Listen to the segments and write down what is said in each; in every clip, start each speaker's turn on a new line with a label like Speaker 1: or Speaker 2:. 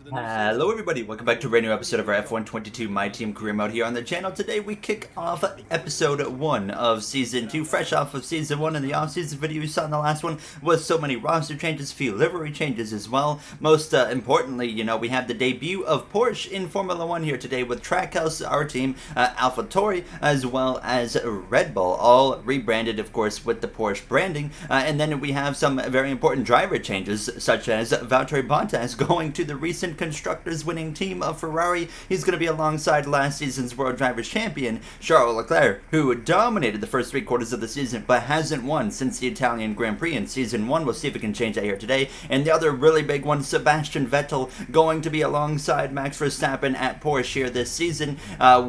Speaker 1: Hello everybody, welcome back to a brand new episode of our F122 My Team Career Mode here on the channel. Today we kick off episode 1 of season 2, fresh off of season 1, and the off-season video you saw in the last one was so many roster changes, few livery changes as well. Most importantly, you know, we have the debut of Porsche in Formula 1 here today with Trackhouse, our team, AlphaTauri, as well as Red Bull, all rebranded of course with the Porsche branding, and then we have some very important driver changes such as Valtteri Bottas going to the recent Constructors winning team of Ferrari. He's going to be alongside last season's World Drivers Champion Charles Leclerc, who dominated the first 3 quarters of the season but hasn't won since the Italian Grand Prix in season 1. We'll see if we can change that here today. And the other really big one, Sebastian Vettel, going to be alongside Max Verstappen at Porsche here this season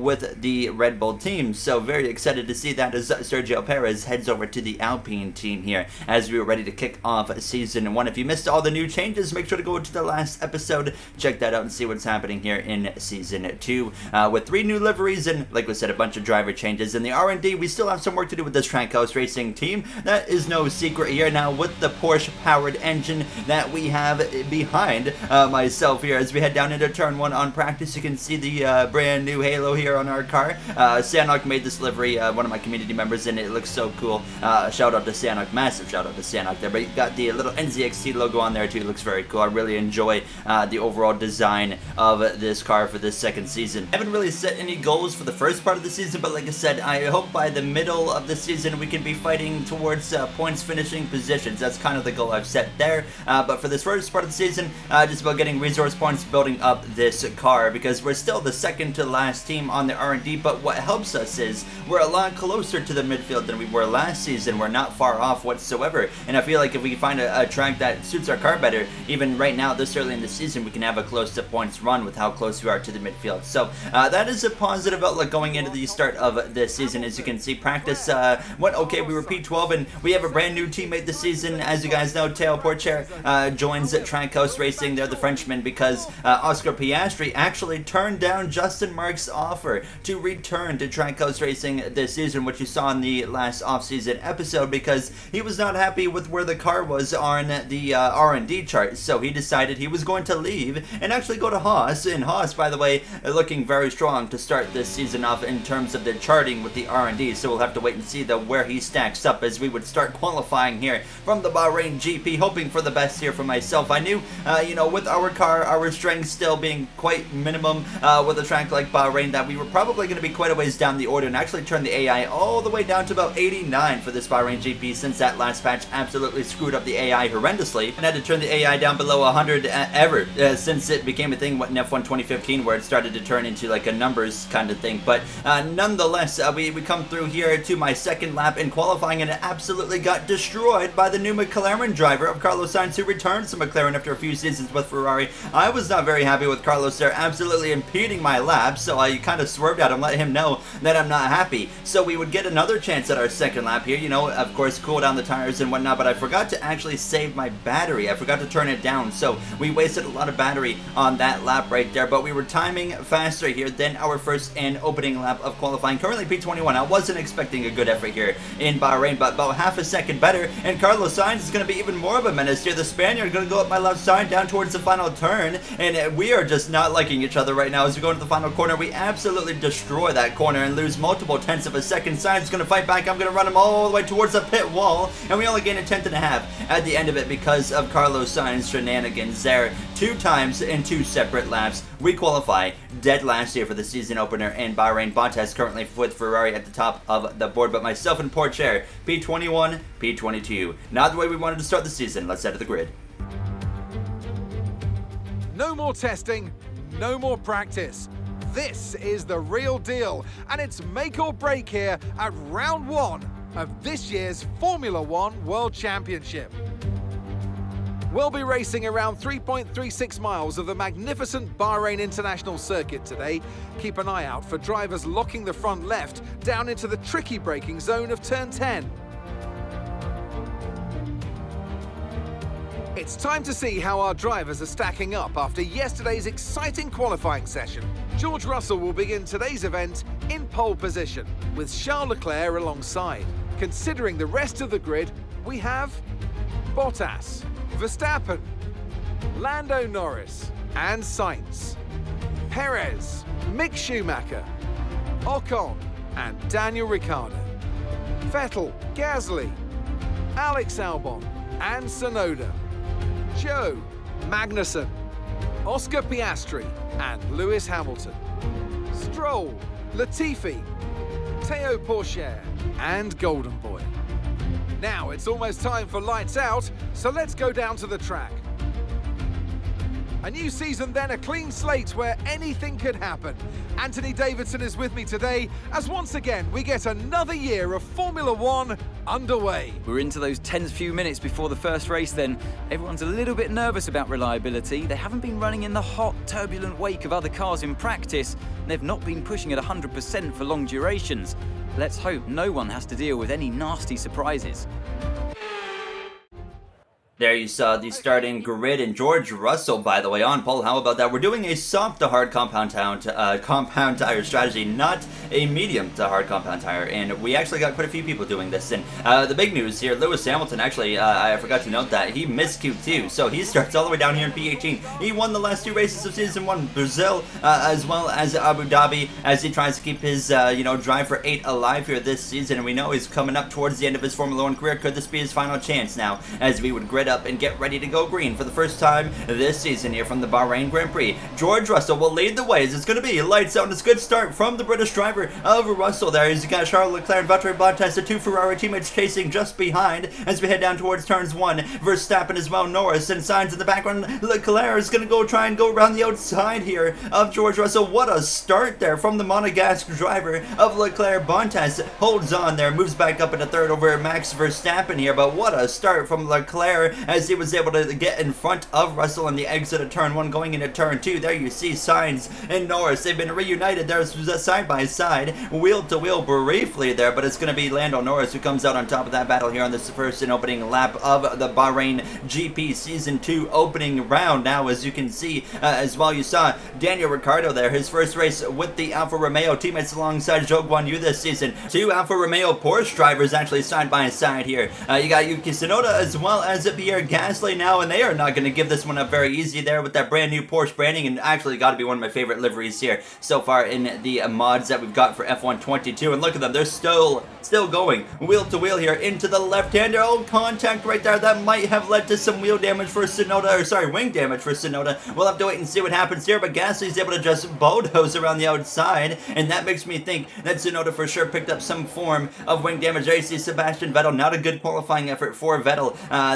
Speaker 1: with the Red Bull team. So very excited to see that as Sergio Perez heads over to the Alpine team here as we were ready to kick off season 1. If you missed all the new changes, make sure to go to the last episode, check that out and see what's happening here in season 2 with 3 new liveries and, like we said, a bunch of driver changes. In the R&D, we still have some work to do with this Trackhouse Racing team. That is no secret here now with the Porsche powered engine that we have behind myself here as we head down into turn 1 on practice. You can see the brand new halo here on our car. Sanok made this livery, one of my community members, and it looks so cool. Shout out to Sanok, massive shout out to Sanok there, but you got the little NZXT logo on there too. It looks very cool. I really enjoy the overall design of this car for this second season. I haven't really set any goals for the first part of the season, but like I said, I hope by the middle of the season we can be fighting towards points finishing positions. That's kind of the goal I've set there. But for this first part of the season, just about getting resource points, building up this car, because we're still the second to last team on the R&D, but what helps us is we're a lot closer to the midfield than we were last season. We're not far off whatsoever, and I feel like if we find a track that suits our car better, even right now this early in the season, we can have a close to points run with how close we are to the midfield. So that is a positive outlook going into the start of this season. As you can see, practice went okay. We were P12, and we have a brand new teammate this season. As you guys know, Théo Pourchaire joins Trackhouse Racing. They're the Frenchman because Oscar Piastri actually turned down Justin Marks' offer to return to Trackhouse Racing this season, which you saw in the last off-season episode, because he was not happy with where the car was on the R&D chart. So he decided he was going to leave and actually go to Haas. And Haas, by the way, looking very strong to start this season off in terms of the charting with the R&D. So we'll have to wait and see where he stacks up as we would start qualifying here from the Bahrain GP, hoping for the best here for myself. I knew, you know, with our car, our strength still being quite minimum with a track like Bahrain, that we were probably going to be quite a ways down the order, and actually turn the AI all the way down to about 89 for this Bahrain GP, since that last patch absolutely screwed up the AI horrendously and had to turn the AI down below 100 ever since it became a thing in F1 2015, where it started to turn into like a numbers kind of thing. But nonetheless, we come through here to my second lap in qualifying, and it absolutely got destroyed by the new McLaren driver of Carlos Sainz, who returns to McLaren after a few seasons with Ferrari. I was not very happy with Carlos there, absolutely impeding my lap, so I kind of swerved at him, let him know that I'm not happy. So we would get another chance at our second lap here, you know, of course, cool down the tires and whatnot, but I forgot to actually save my battery. I forgot to turn it down, so we wasted a lot of battery on that lap right there, but we were timing faster here than our first and opening lap of qualifying. Currently P21. I wasn't expecting a good effort here in Bahrain, but about half a second better, and Carlos Sainz is going to be even more of a menace here. The Spaniard going to go up my left side down towards the final turn, and we are just not liking each other right now as we go into the final corner. We absolutely destroy that corner and lose multiple tenths of a second. Sainz is going to fight back. I'm going to run him all the way towards the pit wall, and we only gain a tenth and a half at the end of it because of Carlos Sainz shenanigans there. 2 times in 2 separate laps. We qualify dead last year for the season opener in Bahrain. Bottas currently with Ferrari at the top of the board, but myself and Pourchaire, P21, P22. Not the way we wanted to start the season. Let's head to the grid.
Speaker 2: No more testing, no more practice. This is the real deal, and it's make or break here at round 1 of this year's Formula 1 World Championship. We'll be racing around 3.36 miles of the magnificent Bahrain International Circuit today. Keep an eye out for drivers locking the front left down into the tricky braking zone of turn 10. It's time to see how our drivers are stacking up after yesterday's exciting qualifying session. George Russell will begin today's event in pole position, with Charles Leclerc alongside. Considering the rest of the grid, we have Bottas, Verstappen, Lando Norris, and Sainz. Perez, Mick Schumacher, Ocon and Daniel Ricciardo. Vettel, Gasly, Alex Albon and Tsunoda. Joe, Magnussen, Oscar Piastri and Lewis Hamilton. Stroll, Latifi, Théo Pourchaire and Golden Boy. Now it's almost time for lights out, so let's go down to the track. A new season then, a clean slate where anything could happen. Anthony Davidson is with me today as once again we get another year of Formula One underway.
Speaker 3: We're into those tense few minutes before the first race then. Everyone's a little bit nervous about reliability. They haven't been running in the hot, turbulent wake of other cars in practice. And they've not been pushing at 100% for long durations. Let's hope no one has to deal with any nasty surprises.
Speaker 1: There you saw the starting grid, and George Russell, by the way, on pole. How about that? We're doing a soft to hard compound tire strategy, not a medium to hard compound tire, and we actually got quite a few people doing this. And the big news here, Lewis Hamilton, actually, I forgot to note that he missed Q2, so he starts all the way down here in P18. He won the last 2 races of Season 1, Brazil, as well as Abu Dhabi, as he tries to keep his, drive for 8 alive here this season, and we know he's coming up towards the end of his Formula 1 career. Could this be his final chance now, as we would grid up and get ready to go green for the first time this season here from the Bahrain Grand Prix? George Russell will lead the way as it's going to be lights out, and it's a good start from the British driver of Russell there. He's got Charles Leclerc and Valtteri Bottas, the 2 Ferrari teammates chasing just behind as we head down towards turns 1. Verstappen as well, Norris, and Sainz in the background. Leclerc is going to try and go around the outside here of George Russell. What a start there from the Monegasque driver of Leclerc. Bottas holds on there, moves back up into third over Max Verstappen here, but what a start from Leclerc as he was able to get in front of Russell on the exit of turn 1 going into turn 2. There you see Sainz and Norris. They've been reunited there side by side, wheel to wheel briefly there, but it's going to be Lando Norris who comes out on top of that battle here on this first and opening lap of the Bahrain GP Season 2 opening round. Now, as you can see as well, you saw Daniel Ricciardo there, his first race with the Alfa Romeo teammates alongside Zhou Guanyu this season. 2 Alfa Romeo Porsche drivers actually side by side here. You got Yuki Tsunoda as well as Pierre Gasly now, and they are not going to give this one up very easy there with that brand new Porsche branding, and actually got to be one of my favorite liveries here so far in the mods that we've got for F122. And look at them, they're still going wheel to wheel here into the left-hander. Oh, contact right there. That might have led to some wheel damage for Tsunoda, or sorry, wing damage for Tsunoda. We'll have to wait and see what happens here, but Gasly's able to just bulldoze around the outside, and that makes me think that Tsunoda for sure picked up some form of wing damage. There you see Sebastian Vettel, not a good qualifying effort for Vettel,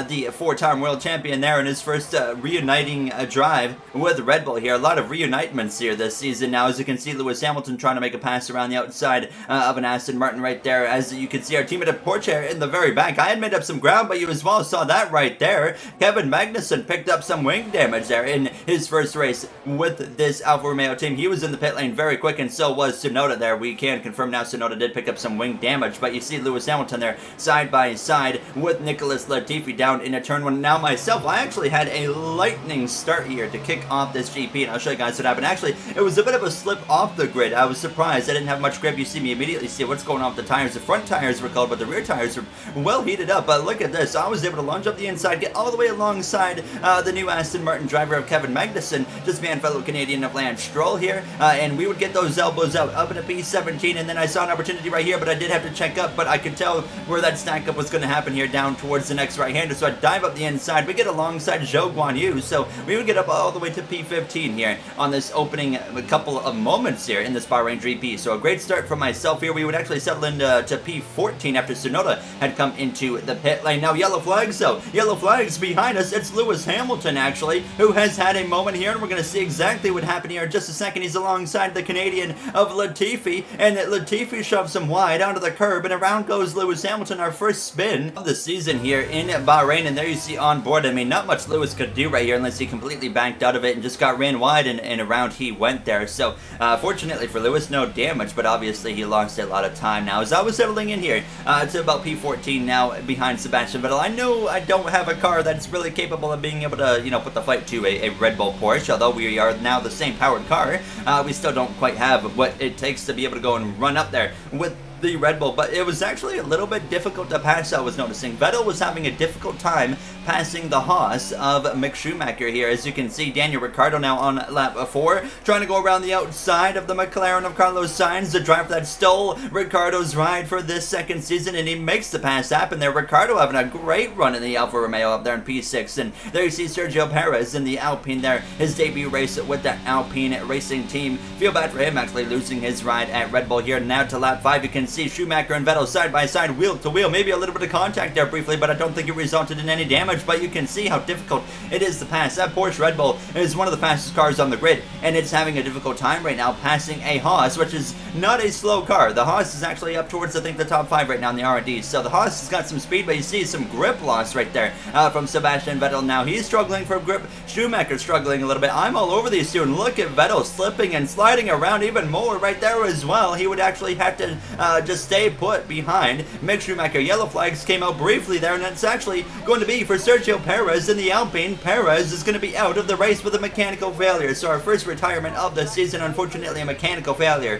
Speaker 1: the 4-time world champion there in his first reuniting drive with Red Bull here. A lot of reunitements here this season. Now, as you can see, Lewis Hamilton trying to make a pass around the outside of an Aston Martin right there. As you can see, our teammate at Porsche in the very back. I had made up some ground, but you as well saw that right there. Kevin Magnussen picked up some wing damage there in his first race with this Alfa Romeo team. He was in the pit lane very quick, and so was Tsunoda there. We can confirm now Tsunoda did pick up some wing damage, but you see Lewis Hamilton there side by side with Nicholas Latifi down into turn 1. Now, myself, I actually had a lightning start here to kick off this GP, and I'll show you guys what happened. Actually, it was a bit of a slip off the grid. I was surprised. I didn't have much grip. You see me immediately see what's going on with the tires. The front tires were cold, but the rear tires were well heated up. But look at this. I was able to lunge up the inside, get all the way alongside the new Aston Martin driver of Kevin Magnussen, just man fellow Canadian of Lance Stroll here, and we would get those elbows out up into P17, and then I saw an opportunity right here, but I did have to check up, but I could tell where that stack up was going to happen here down towards the next right-hander, so I dive up the inside. We get alongside Zhou Guanyu, so we would get up all the way to P15 here on this opening couple of moments here in this Bahrain GP. So a great start for myself here. We would actually settle into P14 after Tsunoda had come into the pit lane. Now, yellow flags though. Yellow flags behind us. It's Lewis Hamilton actually, who has had a moment here, and we're going to see exactly what happened here in just a second. He's alongside the Canadian of Latifi, and Latifi shoves him wide onto the curb, and around goes Lewis Hamilton, our first spin of the season here in Bahrain. And there you see on board, I mean, not much Lewis could do right here unless he completely backed out of it and just got ran wide, and around he went there. So fortunately for Lewis, no damage, but obviously he lost a lot of time. Now, as I was settling in here to about P14 now behind Sebastian Vettel, I know I don't have a car that's really capable of being able to, put the fight to a Red Bull Porsche. Although we are now the same powered car, we still don't quite have what it takes to be able to go and run up there with the Red Bull, but it was actually a little bit difficult to pass. I was noticing Vettel was having a difficult time passing the Haas of Mick Schumacher here. As you can see, Daniel Ricciardo now on lap 4, trying to go around the outside of the McLaren of Carlos Sainz, the driver that stole Ricciardo's ride for this second season, and he makes the pass happen there. Ricciardo having a great run in the Alfa Romeo up there in P6, and there you see Sergio Perez in the Alpine there, his debut race with the Alpine racing team. Feel bad for him actually losing his ride at Red Bull here. Now to lap 5, you can see Schumacher and Vettel side by side, wheel to wheel, maybe a little bit of contact there briefly, but I don't think it resulted in any damage. But you can see how difficult it is to pass. That Porsche Red Bull is one of the fastest cars on the grid, and it's having a difficult time right now passing a Haas, which is not a slow car. The Haas is actually up towards, I think, the top 5 right now in the R&D. So the Haas has got some speed, but you see some grip loss right there from Sebastian Vettel. Now he's struggling for grip. Schumacher's struggling a little bit. I'm all over these two, and look at Vettel slipping and sliding around even more right there as well. He would actually have to just stay put behind Mick Schumacher. Yellow flags came out briefly there, and it's actually going to be for Sergio Perez in the Alpine. Perez is going to be out of the race with a mechanical failure. So our first retirement of the season, unfortunately a mechanical failure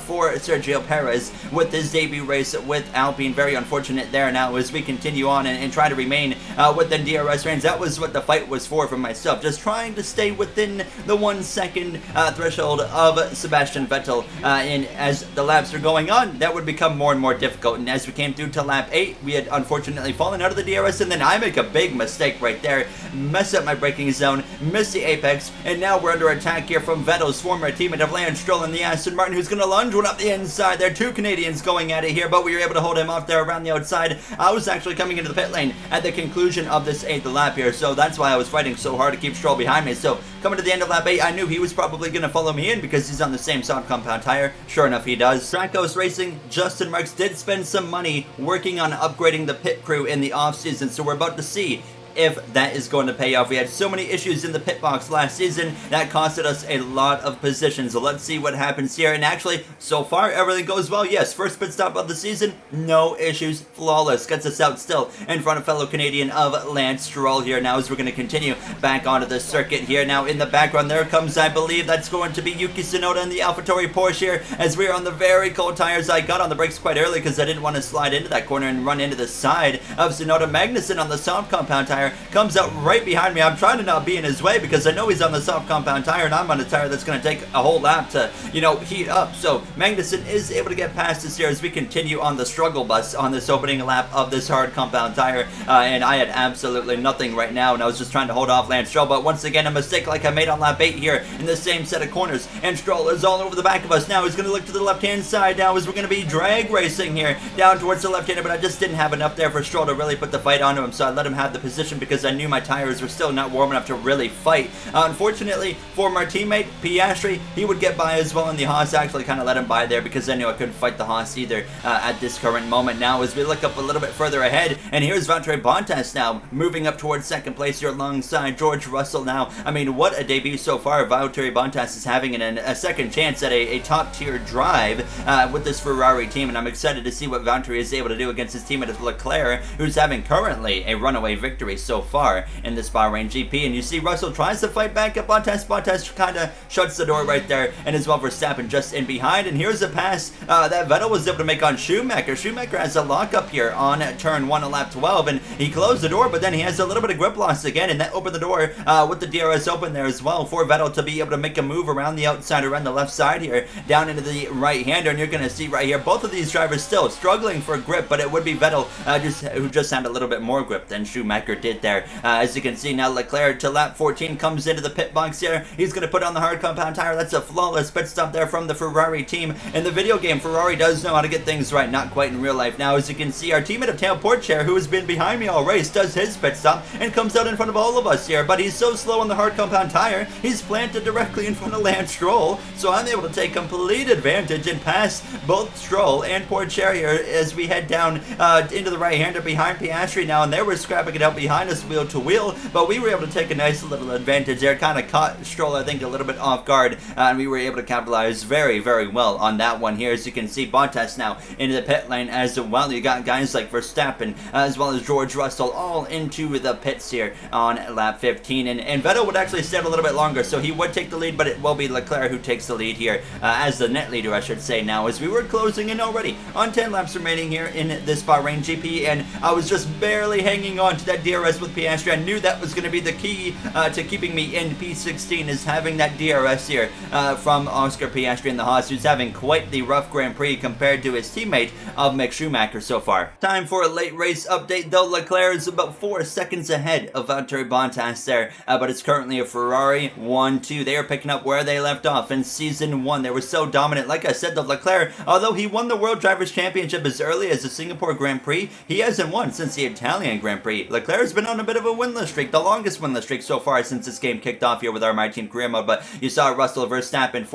Speaker 1: for Sergio Perez with his debut race with Alpine. Very unfortunate there. Now as we continue on and try to remain within DRS range, that was what the fight was for myself, just trying to stay within the 1 second threshold of Sebastian Vettel, and as the laps are going on, that would become more and more difficult. And as we came through to lap 8, we had unfortunately fallen out of the DRS, and then I make a big mistake right there, mess up my braking zone, miss the apex, and now we're under attack here from Vettel's former teammate of Lance Stroll in the Aston Martin, who's going to lunge one up the inside there. Two Canadians going at it here, but we were able to hold him off there around the outside. I was actually coming into the pit lane at the conclusion of this 8th lap here, so that's why I was fighting so hard to keep Stroll behind me. So coming to the end of lap 8, I knew he was probably going to follow me in because he's on the same soft compound tire. Sure enough, he does. Trackhouse Racing, Justin Marks did spend some money working on upgrading the pit crew in the off-season, so we're about to see if that is going to pay off. We had so many issues in the pit box last season that costed us a lot of positions. So let's see what happens here. And actually, so far, everything goes well. Yes, first pit stop of the season, no issues, flawless. Gets us out still in front of fellow Canadian of Lance Stroll here. Now as we're going to continue back onto the circuit here. Now in the background there comes, I believe that's going to be Yuki Tsunoda in the AlphaTauri Porsche here, as we're on the very cold tires. I got on the brakes quite early because I didn't want to slide into that corner and run into the side of Tsunoda. Magnussen on the soft compound tire comes out right behind me. I'm trying to not be in his way because I know he's on the soft compound tire, and I'm on a tire that's going to take a whole lap to, you know, heat up. So Magnussen is able to get past us here as we continue on the struggle bus on this opening lap of this hard compound tire, and I had absolutely nothing right now, and I was just trying to hold off Lance Stroll, but once again a mistake like I made on lap 8 here in the same set of corners, and Stroll is all over the back of us. Now he's going to look to the left hand side now as we're going to be drag racing here down towards the left hander, but I just didn't have enough there for Stroll to really put the fight onto him, so I let him have the position because I knew my tires were still not warm enough to really fight. Unfortunately, for my teammate Piastri, he would get by as well, and the Haas actually kind of let him by there because I knew I couldn't fight the Haas either at this current moment. Now as we look up a little bit further ahead, and here's Valtteri Bottas now moving up towards second place here alongside George Russell. Now, I mean, what a debut so far Valtteri Bottas is having, in a second chance at a top tier drive with this Ferrari team, and I'm excited to see what Valtteri is able to do against his teammate of Leclerc, who's having currently a runaway victory so far in this Bahrain GP. And you see Russell tries to fight back at Bottas. Bottas kind of shuts the door right there, and as well Verstappen just in behind. And here's a pass that Vettel was able to make on Schumacher. Schumacher has a lockup here on turn 1 of lap 12, and he closed the door, but then he has a little bit of grip loss again, and that opened the door with the DRS open there as well for Vettel to be able to make a move around the outside, around the left side here, down into the right hander. And you're going to see right here, both of these drivers still struggling for grip, but it would be Vettel who just had a little bit more grip than Schumacher did there. As you can see now, Leclerc to lap 14 comes into the pit box here. He's going to put on the hard compound tire. That's a flawless pit stop there from the Ferrari team. In the video game, Ferrari does know how to get things right, not quite in real life. Now, as you can see, our teammate of Tail Porsche, who has been behind me all race, does his pit stop and comes out in front of all of us here, but he's so slow on the hard compound tire, he's planted directly in front of Lance Stroll, so I'm able to take complete advantage and pass both Stroll and Porsche here as we head down into the right-hander behind Piastri now, and they were scrapping it out behind us wheel to wheel, but we were able to take a nice little advantage there. Kind of caught Stroll, I think, a little bit off guard, and we were able to capitalize very, very well on that one here. As you can see, Bottas now into the pit lane as well. You got guys like Verstappen as well as George Russell all into the pits here on lap 15, and Vettel would actually stay a little bit longer, so he would take the lead, but it will be Leclerc who takes the lead here as the net leader, I should say, now, as we were closing in already on 10 laps remaining here in this Bahrain GP, and I was just barely hanging on to that DRS DRS with Piastri. I knew that was going to be the key to keeping me in P16, is having that DRS here from Oscar Piastri in the Haas, who's having quite the rough Grand Prix compared to his teammate of Mick Schumacher so far. Time for a late race update, though. Leclerc is about 4 seconds ahead of Valtteri Bottas there, but it's currently a Ferrari 1-2. They are picking up where they left off in Season 1. They were so dominant. Like I said, though, Leclerc, although he won the World Drivers' Championship as early as the Singapore Grand Prix, he hasn't won since the Italian Grand Prix. Leclerc has been on a bit of a winless streak, the longest winless streak so far since this game kicked off here with our My Team career mode, but you saw Russell Verstappen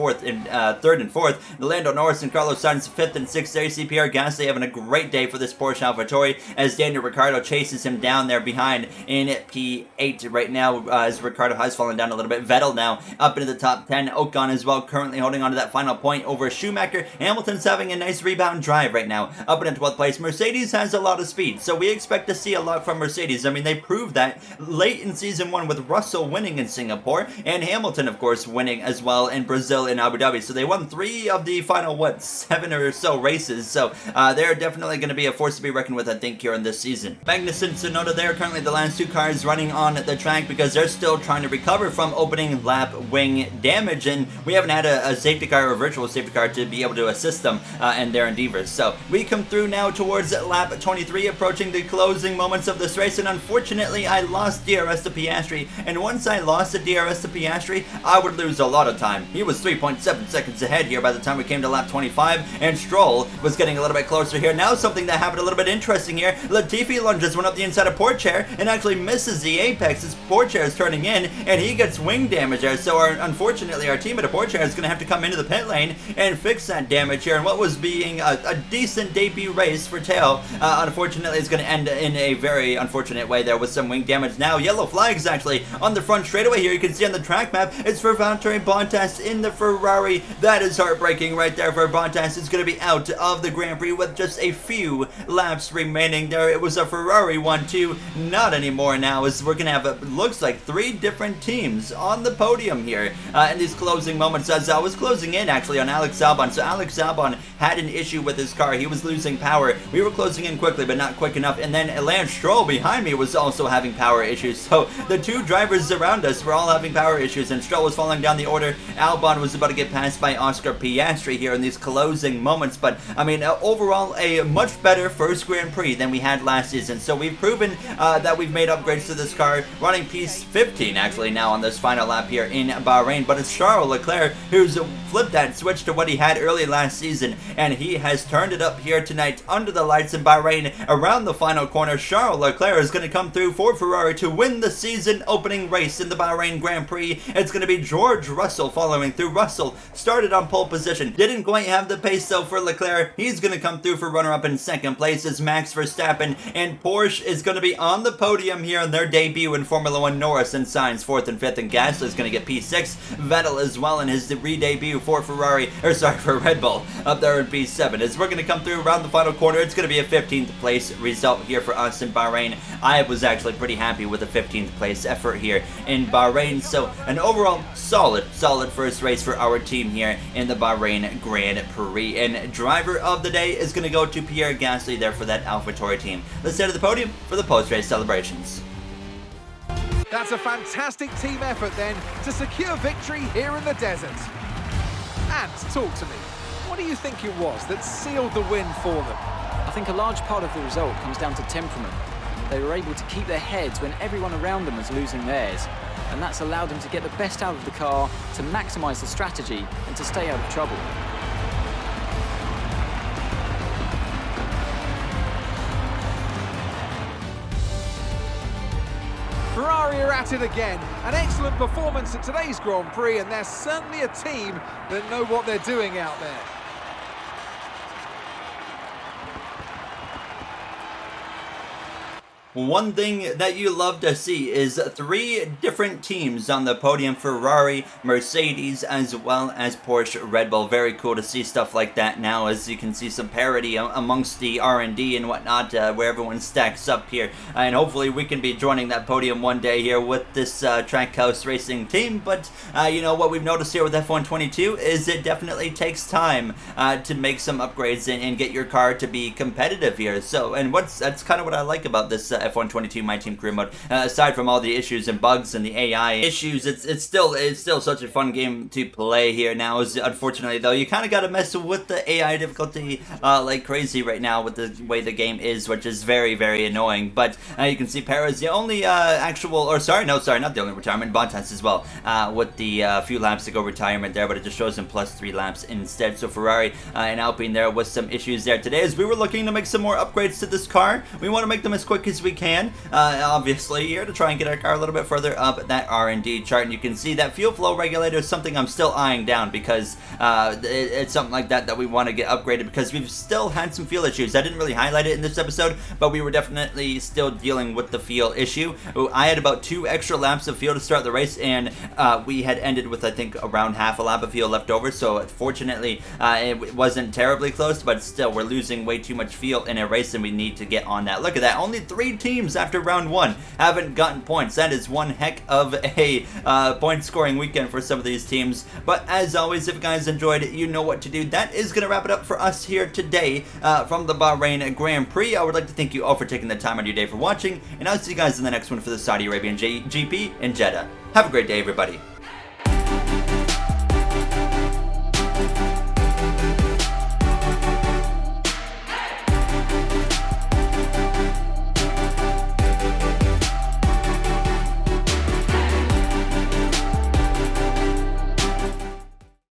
Speaker 1: third and fourth, Lando Norris and Carlos Sainz 5th and 6th there. Pierre Gasly having a great day for this Porsche AlphaTauri as Daniel Ricciardo chases him down there behind in P8 right now, as Ricciardo has fallen down a little bit. Vettel now up into the top 10. Ocon as well, currently holding on to that final point over Schumacher. Hamilton's having a nice rebound drive right now, up in 12th place. Mercedes has a lot of speed, so we expect to see a lot from Mercedes. I mean, they proved that late in Season 1 with Russell winning in Singapore, and Hamilton, of course, winning as well in Brazil and Abu Dhabi. So they won 3 of the final, 7 or so races. So they're definitely going to be a force to be reckoned with, I think, here in this season. Magnussen and Tsunoda, they're currently the last 2 cars running on the track because they're still trying to recover from opening lap wing damage, and we haven't had a safety car or a virtual safety car to be able to assist them in their endeavors. So we come through now towards lap 23, approaching the closing moments of this race, and unfortunately I lost DRS to Piastri, and once I lost the DRS to Piastri, I would lose a lot of time. He was 3.7 seconds ahead here by the time we came to lap 25, and Stroll was getting a little bit closer here. Now something that happened a little bit interesting here. Latifi lunges one up the inside of Porsche and actually misses the apex as Porsche is turning in, and he gets wing damage there. So unfortunately our teammate of Porsche is going to have to come into the pit lane and fix that damage here, and what was being a decent debut race for Teo, unfortunately is going to end in a very unfortunate way there with some wing damage. Now yellow flags actually on the front straightaway here. You can see on the track map it's for Valtteri Bottas in the Ferrari. That is heartbreaking right there for Bottas. Is going to be out of the Grand Prix with just a few laps remaining there. It was a Ferrari 1-2, not anymore now, as we're going to have, it looks like, 3 different teams on the podium here in these closing moments, as I was closing in actually on Alex Albon. So Alex Albon had an issue with his car. He was losing power. We were closing in quickly, but not quick enough, and then Lance Stroll behind me was also having power issues. So the 2 drivers around us were all having power issues, and Stroll was falling down the order. Albon was about to get passed by Oscar Piastri here in these closing moments, but I mean, overall a much better first Grand Prix than we had last season. So we've proven that we've made upgrades to this car, running P15 actually now on this final lap here in Bahrain, but it's Charles Leclerc who's flipped that switch to what he had early last season, and he has turned it up here tonight under the lights in Bahrain. Around the final corner, Charles Leclerc is going to come through for Ferrari to win the season opening race in the Bahrain Grand Prix. It's going to be George Russell following through. Russell started on pole position, didn't quite have the pace though for Leclerc. He's going to come through for runner-up in second place as Max Verstappen, and Porsche is going to be on the podium here in their debut in Formula 1. Norris and Sainz 4th and 5th, and Gasly is going to get P6. Vettel as well in his re-debut for for Red Bull up there in P7. As we're going to come through around the final corner, it's going to be a 15th place result here for us in Bahrain. I was actually pretty happy with the 15th place effort here in Bahrain. So an overall solid first race for our team here in the Bahrain Grand Prix. And driver of the day is going to go to Pierre Gasly there for that AlphaTauri team. Let's head to the podium for the post-race celebrations.
Speaker 2: That's a fantastic team effort then to secure victory here in the desert. And talk to me, what do you think it was that sealed the win for them?
Speaker 3: I think a large part of the result comes down to temperament. They were able to keep their heads when everyone around them was losing theirs, and that's allowed them to get the best out of the car, to maximise the strategy, and to stay out of trouble.
Speaker 2: Ferrari are at it again. An excellent performance at today's Grand Prix, and they're certainly a team that know what they're doing out there.
Speaker 1: One thing that you love to see is 3 different teams on the podium: Ferrari, Mercedes, as well as Porsche, Red Bull. Very cool to see stuff like that now, as you can see some parity amongst the R&D and whatnot, where everyone stacks up here. And hopefully we can be joining that podium one day here with this Trackhouse Racing team. But you know what we've noticed here with F122 is it definitely takes time to make some upgrades and get your car to be competitive here. So, and that's kind of what I like about this F122 My Team Career Mode. Aside from all the issues and bugs and the AI issues, it's still such a fun game to play here now. Unfortunately, though, you kind of got to mess with the AI difficulty like crazy right now with the way the game is, which is very, very annoying. But you can see Perez, the only not the only retirement. Bottas as well, with the few laps to go retirement there, but it just shows him +3 laps instead. So Ferrari and Alpine there with some issues there today, as we were looking to make some more upgrades to this car. We want to make them as quick as we can, obviously, here to try and get our car a little bit further up that R&D chart. And you can see that fuel flow regulator is something I'm still eyeing down, because it's something like that we want to get upgraded, because we've still had some fuel issues. I didn't really highlight it in this episode, but we were definitely still dealing with the fuel issue. I had about 2 extra laps of fuel to start the race, and we had ended with, I think, around half a lap of fuel left over. So fortunately, it wasn't terribly close, but still, we're losing way too much fuel in a race, and we need to get on that. Look at that, only 3 teams after round 1 haven't gotten points. That is one heck of a point scoring weekend for some of these teams. But as always, if you guys enjoyed it, you know what to do. That is going to wrap it up for us here today from the Bahrain Grand Prix. I would like to thank you all for taking the time out of your day for watching, and I'll see you guys in the next one for the Saudi Arabian GP in Jeddah. Have a great day, everybody.